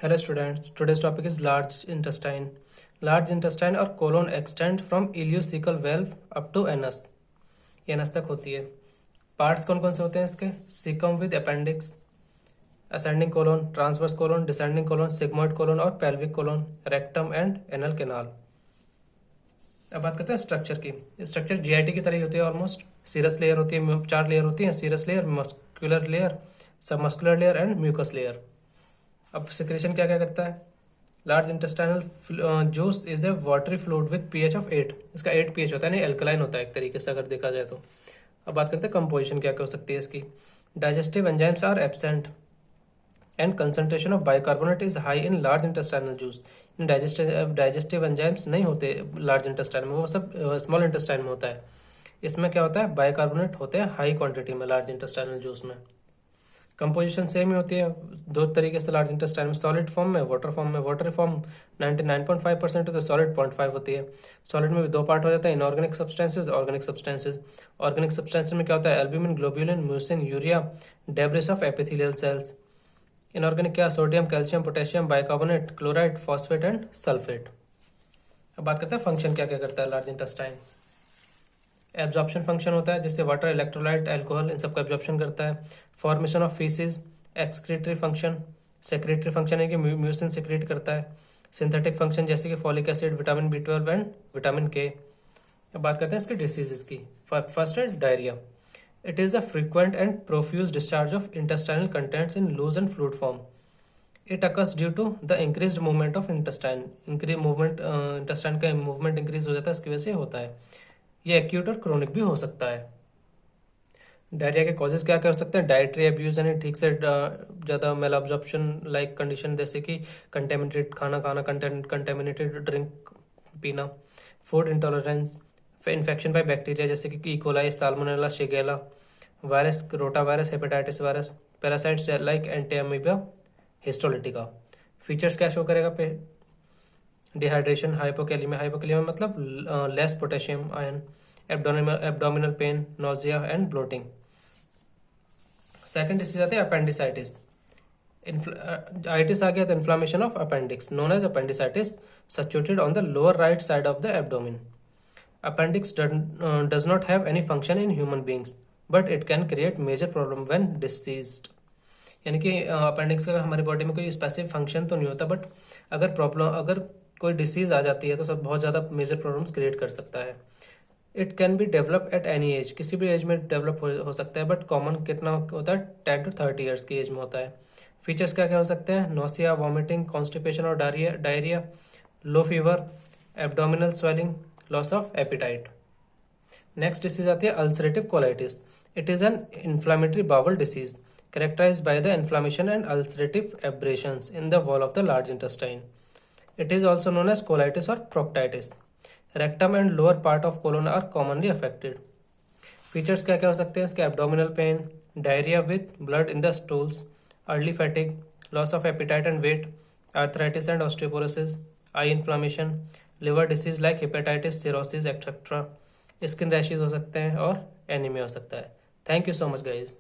Hello students, today's topic is large intestine. Large intestine or colon extend from ileocecal valve up to anus. ये anus तक होती है. Parts कौन कौन से होते हैं इसके? Caecum with appendix, ascending colon, transverse colon, descending colon, sigmoid colon और pelvic colon, rectum and anal canal. अब बात करते हैं स्ट्रक्चर की. स्ट्रक्चर जीआईटी की तरह ही होती है ऑलमोस्ट. सीरस लेयर होती है, 4 लेयर होती है. Serous layer, muscular layer, submucous layer and mucous layer. अब सिक्रेशन क्या क्या करता है? Large intestinal juice is a watery fluid with pH of 8. इसका 8 पीएच होता है, नहीं एल्कलाइन होता है एक तरीके से अगर देखा जाए तो. अब बात करते हैं कंपोजिशन क्या क्या हो सकती है इसकी. Digestive enzymes are absent and concentration of bicarbonate is high in large intestinal juice. Digestive enzymes नहीं होते लार्ज इंटेस्टाइन में, वो सब स्मॉल इंटेस्टाइन में होता है. इसमें क्या होता है? बाइकार्बोनेट होते हैं हाई क्वांटिटी में लार्ज इंटेस्टाइनल जूस में. कंपोजिशन सेम ही होती है दो तरीके से लार्ज इंटेस्टाइन में, सॉलिड फॉर्म में, वाटर फॉर्म में. वाटर फॉर्म 99.5% होती है, सॉलिड 0.5 होती है. सॉलिड में भी दो पार्ट हो जाता है, inorganic substances, organic substances. Organic substances में क्या होता है? Albumin, globulin, mucin, urea, debris of epithelial cells. Inorganic क्या? Sodium, calcium, potassium, bicarbonate, chloride, phosphate and sulphate. अब बात करते हैं फंक्शन क्या क्या करता है लार्ज इंटेस्टाइन. एब्जॉर्प्शन फंक्शन होता है जिससे वाटर, इलेक्ट्रोलाइट, अल्कोहल इन सबका एब्जॉर्प्शन करता है. Formation of faeces. Excretory function. Secretory function है कि म्यूसिन सेक्रेट करता है. सिंथेटिक फंक्शन जैसे कि folic acid, vitamin B12 and vitamin के. अब बात करते हैं इसके डिसीजेस की. फर्स्ट है diarrhoea. It is a frequent and profuse discharge of intestinal contents in loose and fluid form. It occurs due to the increased movement of intestine. Intestine का movement increase हो जाता है, इसकी वजह से होता है. ये एक्यूट और क्रोनिक भी हो सकता है. डायरिया के कॉजेज क्या क्या हो सकते हैं? डाइटरी अब्यूज यानी ठीक से ज़्यादा मेल अब्जॉर्प्शन लाइक कंडीशन, जैसे कि कंटेमिनेटेड खाना खाना, कंटेमिनेटेड ड्रिंक पीना. Food intolerance. Infection by bacteria जैसे कि E coli, salmonella, shigella. Virus, rota virus, hepatitis virus. Parasites like entamoeba, histolytica. Features क्या शो करेगा पे? Dehydration, hypokalaemia. हाइपोकैलिमिया मतलब less potassium ion. Abdominal pain, nausea and bloating. Second disease आती है appendicitis. Itis आ गया तो inflammation of appendix known as appendicitis situated on the lower right side of the abdomen. Appendix does not have any function in human beings but it can create major problem when diseased. यानी कि appendix का हमारी body में कोई specific function तो नहीं होता, but अगर कोई डिसीज आ जाती है तो सब बहुत ज़्यादा मेजर प्रॉब्लम्स क्रिएट कर सकता है. It can be develop at any as. किसी भी एज में डेवलप हो सकता है, बट कॉमन कितना होता है? 10 to 30 ईयर्स की एज में होता है. फीचर्स क्या क्या हो सकते हैं? नोसिया, वॉमिटिंग, कॉन्स्टिपेशन और diarrhoea, low fever, abdominal swelling, loss of appetite. Next disease आती है ulcerative colitis. It is an inflammatory bowel disease characterized by the inflammation and ulcerative abrasions in the wall of the large intestine. It is also known as colitis or proctitis. Rectum and lower part of colon are commonly affected. Features क्या क्या हो सकते हैं इसके? abdominal pain, diarrhea with blood in the stools, early fatigue, loss of appetite and weight, arthritis and osteoporosis, eye inflammation, liver disease like hepatitis, cirrhosis, etc. Skin rashes हो सकते हैं और anemia हो सकता है. Thank you so much guys.